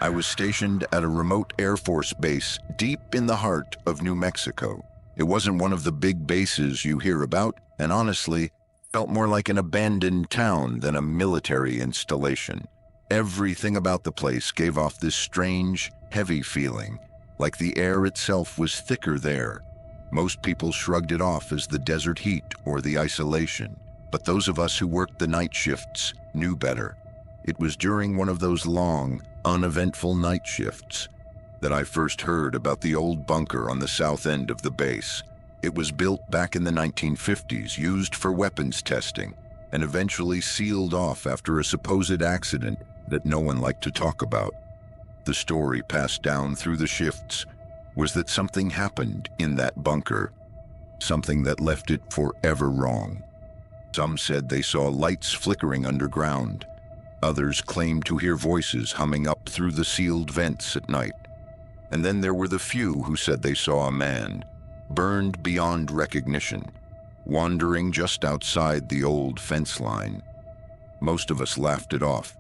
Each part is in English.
I was stationed at a remote Air Force base deep in the heart of New Mexico. It wasn't one of the big bases you hear about, and honestly, felt more like an abandoned town than a military installation. Everything about the place gave off this strange, heavy feeling, like the air itself was thicker there. Most people shrugged it off as the desert heat or the isolation, but those of us who worked the night shifts knew better. It was during one of those long, uneventful night shifts that I first heard about the old bunker on the south end of the base. It was built back in the 1950s, used for weapons testing, and eventually sealed off after a supposed accident that no one liked to talk about. The story passed down through the shifts was that something happened in that bunker, something that left it forever wrong. Some said they saw lights flickering underground. Others claimed to hear voices humming up through the sealed vents at night. And then there were the few who said they saw a man, burned beyond recognition, wandering just outside the old fence line. Most of us laughed it off.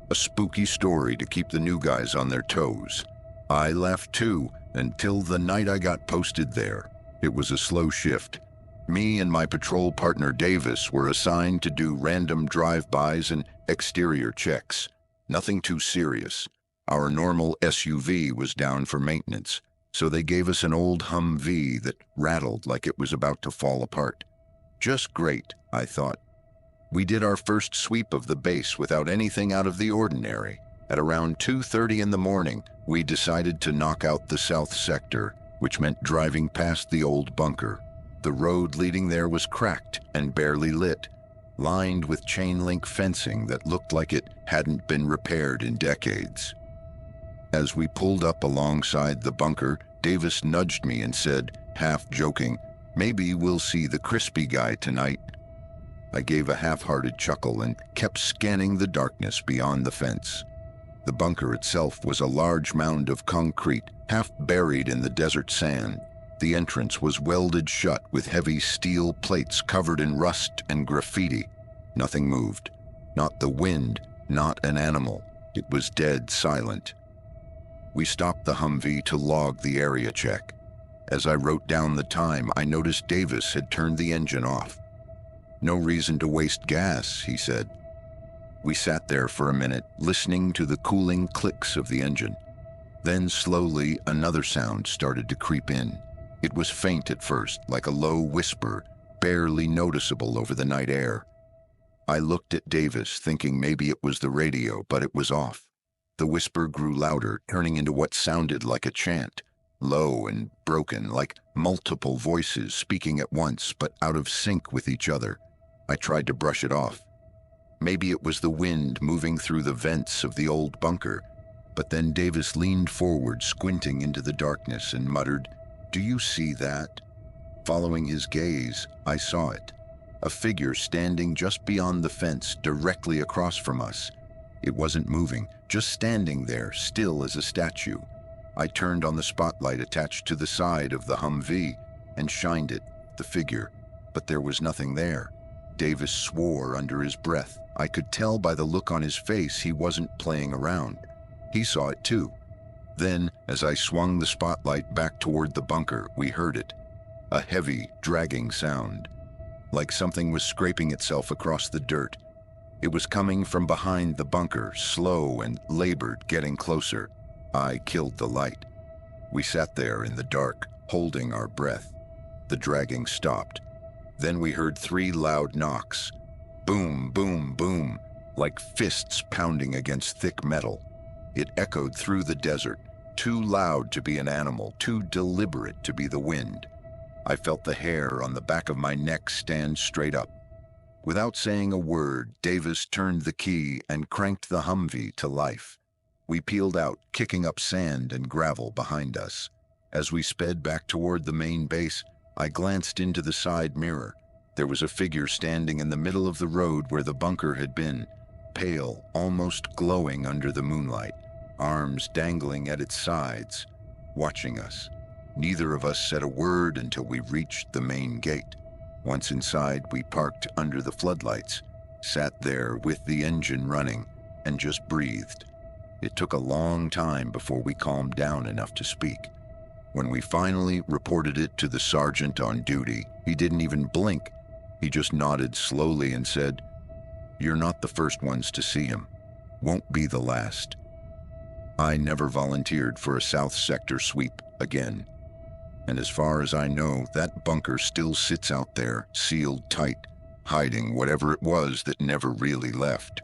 A spooky story to keep the new guys on their toes. I laughed too, until the night I got posted there. It was a slow shift. Me and my patrol partner Davis were assigned to do random drive-bys and exterior checks. Nothing too serious. Our normal SUV was down for maintenance, so they gave us an old Humvee that rattled like it was about to fall apart. Just great, I thought. We did our first sweep of the base without anything out of the ordinary. At around 2:30 in the morning, we decided to knock out the south sector, which meant driving past the old bunker. The road leading there was cracked and barely lit, lined with chain-link fencing that looked like it hadn't been repaired in decades. As we pulled up alongside the bunker, Davis nudged me and said, half joking, "Maybe we'll see the crispy guy tonight." I gave a half-hearted chuckle and kept scanning the darkness beyond the fence. The bunker itself was a large mound of concrete, half buried in the desert sand. The entrance was welded shut with heavy steel plates covered in rust and graffiti. Nothing moved. Not the wind, not an animal. It was dead silent. We stopped the Humvee to log the area check. As I wrote down the time, I noticed Davis had turned the engine off. "No reason to waste gas," he said. We sat there for a minute, listening to the cooling clicks of the engine. Then slowly, another sound started to creep in. It was faint at first, like a low whisper, barely noticeable over the night air. I looked at Davis, thinking maybe it was the radio, but it was off. The whisper grew louder, turning into what sounded like a chant, low and broken, like multiple voices speaking at once, but out of sync with each other. I tried to brush it off. Maybe it was the wind moving through the vents of the old bunker, but then Davis leaned forward, squinting into the darkness, and muttered, "Do you see that?" Following his gaze, I saw it. A figure standing just beyond the fence, directly across from us. It wasn't moving, just standing there, still as a statue. I turned on the spotlight attached to the side of the Humvee and shined it, the figure, but there was nothing there. Davis swore under his breath. I could tell by the look on his face he wasn't playing around. He saw it too. Then, as I swung the spotlight back toward the bunker, we heard it. A heavy, dragging sound, like something was scraping itself across the dirt. It was coming from behind the bunker, slow and labored, getting closer. I killed the light. We sat there in the dark, holding our breath. The dragging stopped. Then we heard 3 loud knocks. Boom, boom, boom, like fists pounding against thick metal. It echoed through the desert, too loud to be an animal, too deliberate to be the wind. I felt the hair on the back of my neck stand straight up. Without saying a word, Davis turned the key and cranked the Humvee to life. We peeled out, kicking up sand and gravel behind us. As we sped back toward the main base, I glanced into the side mirror. There was a figure standing in the middle of the road where the bunker had been, pale, almost glowing under the moonlight, arms dangling at its sides, watching us. Neither of us said a word until we reached the main gate. Once inside, we parked under the floodlights, sat there with the engine running, and just breathed. It took a long time before we calmed down enough to speak. When we finally reported it to the sergeant on duty, he didn't even blink. He just nodded slowly and said, "You're not the first ones to see him. Won't be the last." I never volunteered for a South Sector sweep again. And as far as I know, that bunker still sits out there, sealed tight, hiding whatever it was that never really left.